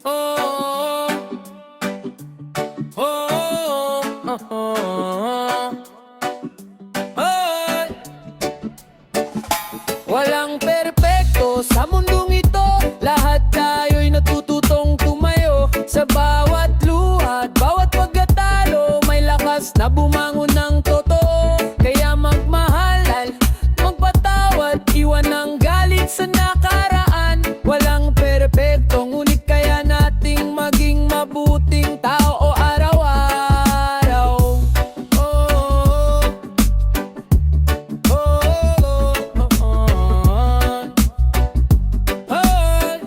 Oh, oh, oh, oh, ay. Walang perpekto sa mundong ito. Lahat tayo'y natututong tumayo. Sa bawat luha at bawat pagkatalo, may lakas na bumangon ng totoo. Kaya magmahal at magpatawad, iwan ang galit sa nakaraan. Walang perpekto, ngunit kaya nating maging mabuting tao araw-araw. Oh, oh, oh, oh, oh. Hey!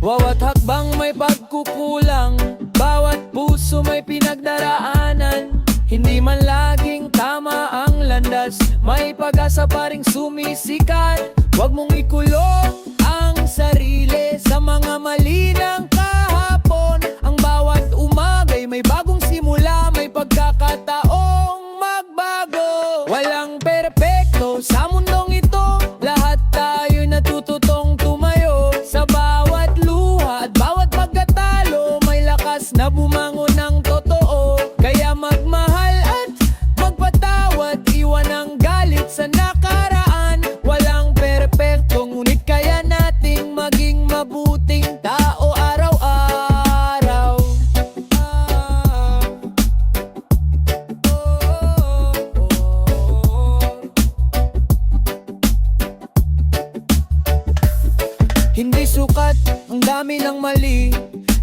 Bawat hakbang may pagkukulang, bawat puso may pinagdaraanan. Hindi man laging tama ang landas, may pag-asa pa ring sumisikat. Huwag mong ikulong ang sarili sa mga mali ng kahapon. Ang bawat umagay may bagong simula, may pagkakataong magbago. Walang perpekto sa mundong ito. Lahat tayo'y natututong tumayo. Sa bawat luha at bawat pagkatalo, may lakas na bumangon ng totoo. Kaya magmahal at magpatawad, iwan ang galit sa nakaraan. Walang perpekto, ngunit kaya nating maging mabuting tao araw-araw. Hindi sukat ang dami ng mali,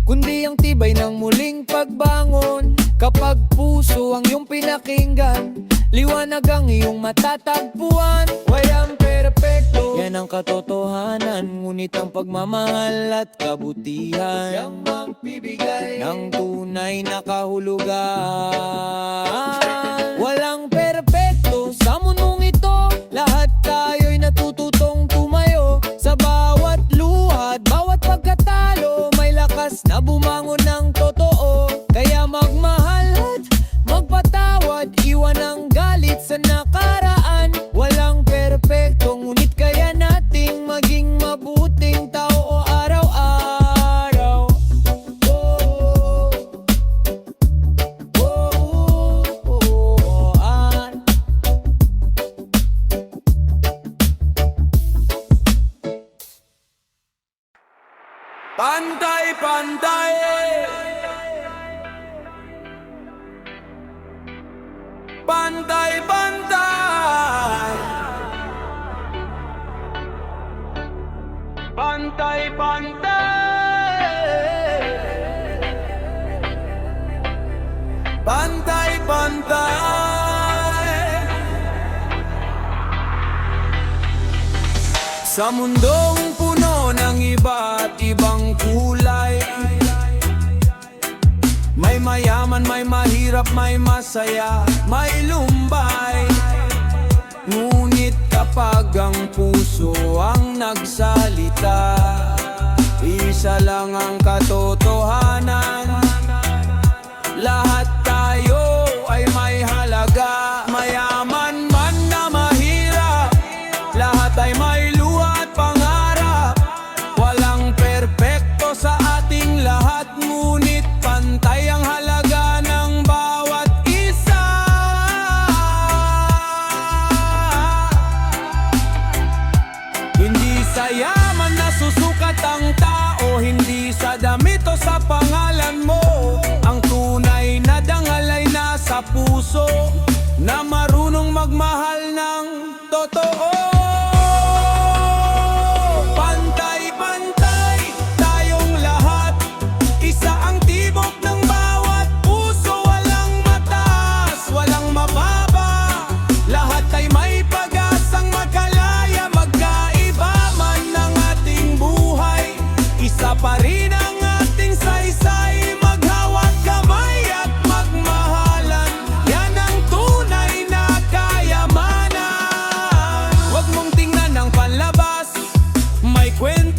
kundi ang tibay ng muling pagbangon. Kapag puso ang iyong pinakinggan, liwanag ang iyong matatagpuan. Walang perpekto, yan ang katotohanan. Ngunit ang pagmamahal at kabutihan, siyang magbibigay ng tunay na kahulugan. Walang perpekto sa mundong ito. Lahat tayo'y natututong tumayo. Sa bawat luha at bawat pagkatalo, may lakas na bumangon ng totoo. Kaya magmahal at magpatawad, iwan ang galit sa nakaraan. Walang perpekto, ngunit kaya nating maging mabuting tao araw-araw. Oh, oh, oh, oh, ah. Pantay-pantay, pantay-pantay, pantay-pantay, pantay-pantay. Sa mundong puno ng iba't ibang kulay, may mayaman, may mahirap, may masaya, may lumbay. Ngunit kapag ang puso ang nagsalita, isa lang ang katotohanan. Lahat tayo ay may halaga. Mayaman man na mahirap, lahat ay may luha at pangarap. Walang perpekto sa ating lahat, ngunit pantay ang halaga ng bawat isa. Hindi sa yaman na susukat ang tao, hindi sa damit o sa pangalan mo. Ang tunay na dangal ay nasa puso, na marunong magmahal ng totoo. Pantay-pantay tayong lahat, isa ang tibok ng bawat puso. Walang mataas, walang mababa, lahat ay may pag-asang magkalaya. Magkaiba man ng ating buhay, isa pa rin ang ating saysay. Maghawak kamay at magmahalan, yan ang tunay na kayamanan. Huwag mong tingnan ang panlabas, may kwento